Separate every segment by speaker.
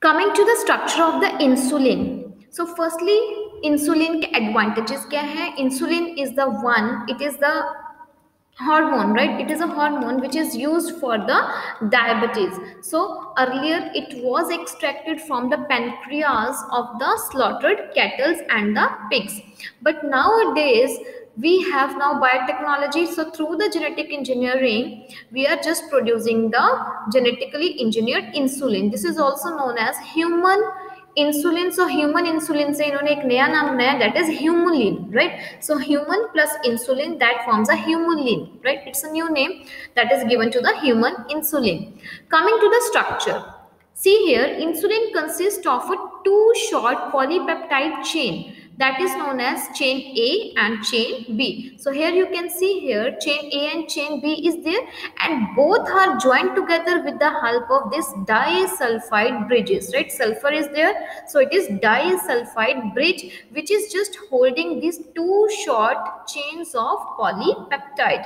Speaker 1: Coming to the structure of the insulin. So firstly, insulin के advantages क्या है? Insulin is the one, it is the hormone, right? It is a hormone which is used for the diabetes. So earlier it was extracted from the pancreas of the slaughtered cattle and the pigs, but nowadays we have now biotechnology. So through the genetic engineering we are just producing the genetically engineered insulin. This is also known as human insulin. So human insulin से इन्होंने एक नया नाम बनाया, that is Humulin, right? So human plus insulin that forms a Humulin, right? It's a new name that is given to the human insulin. Coming to the structure, see here, insulin consists of a two short polypeptide chain that is known as chain A and chain B. So here you can see here chain A and chain B is there, and both are joined together with the help of this disulfide bridges, right? Sulfur is there, so it is disulfide bridge which is just holding these two short chains of polypeptide.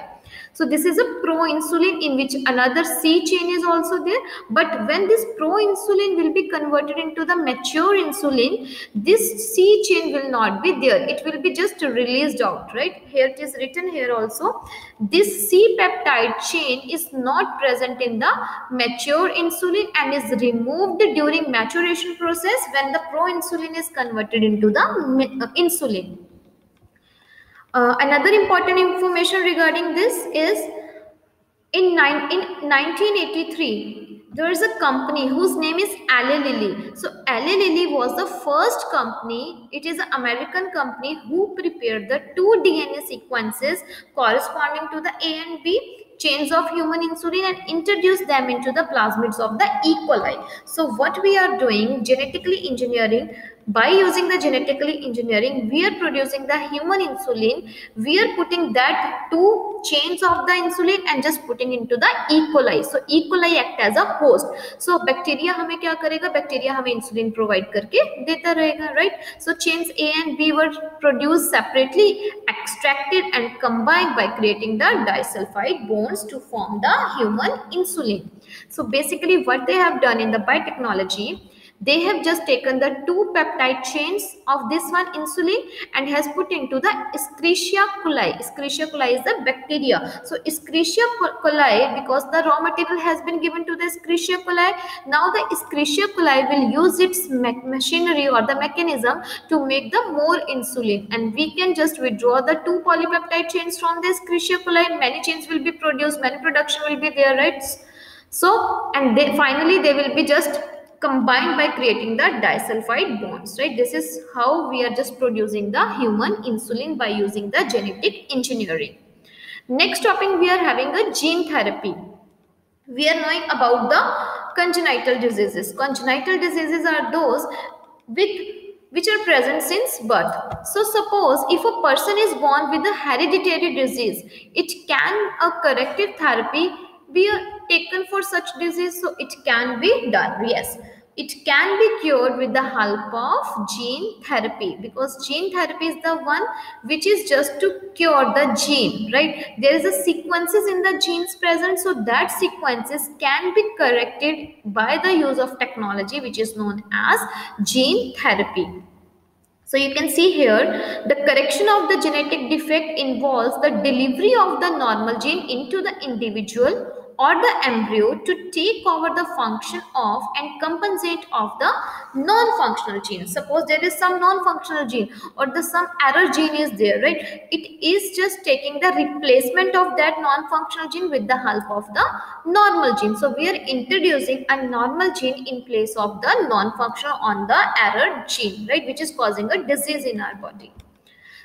Speaker 1: So this is a proinsulin in which another C chain is also there, but when this proinsulin will be converted into the mature insulin, this C chain will not be there, it will be just released out, right? Here it is written here also, this C peptide chain is not present in the mature insulin and is removed during maturation process when the proinsulin is converted into the insulin. Another important information regarding this is in 1983, there is a company whose name is Eli Lilly. So Eli Lilly was the first company, it is an American company who prepared the two DNA sequences corresponding to the A and B chains of human insulin and introduced them into the plasmids of the E. coli. So what we are doing, genetically engineering, by using the genetically engineering, we are producing the human insulin, we are putting that two chains of the insulin and just putting into the E. coli. So E. coli act as a host. So bacteria हमें क्या करेगा? Bacteria हमें insulin provide करके देता रहेगा, right? So chains A and B were produced separately, extracted and combined by creating the disulfide bonds to form the human insulin. So basically what they have done in the biotechnology, they have just taken the two peptide chains of this one insulin and has put into the Escherichia coli. Escherichia coli is the bacteria. So Escherichia coli, because the raw material has been given to the Escherichia coli, now the Escherichia coli will use its machinery or the mechanism to make the more insulin, and we can just withdraw the two polypeptide chains from the Escherichia coli. Many chains will be produced, many production will be there, right? So, and finally they will be just combined by creating the disulfide bonds, right? This is how we are just producing the human insulin by using the genetic engineering. Next topic, we are having a gene therapy. We are knowing about the congenital diseases. Congenital diseases are those which are present since birth. So suppose if a person is born with a hereditary disease, it can a corrective therapy be taken for such disease? So it can be done, yes. It can be cured with the help of gene therapy, because gene therapy is the one which is just to cure the gene, right? There is a sequences in the genes present, so that sequences can be corrected by the use of technology which is known as gene therapy. So you can see here, the correction of the genetic defect involves the delivery of the normal gene into the individual or the embryo to take over the function of and compensate of the non-functional gene. Suppose there is some non-functional gene or some error gene is there, right? It is just taking the replacement of that non-functional gene with the help of the normal gene. So we are introducing a normal gene in place of the non-functional on the error gene, right, which is causing a disease in our body.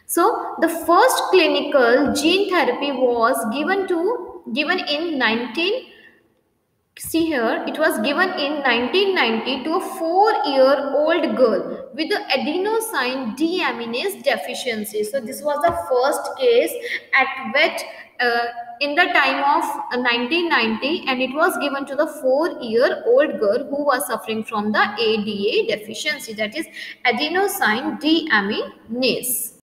Speaker 1: So the first clinical gene therapy was given in 1990 to a 4-year-old girl with the adenosine deaminase deficiency. So this was the first case at which in the time of 1990, and it was given to the 4-year-old girl who was suffering from the ADA deficiency, that is adenosine deaminase.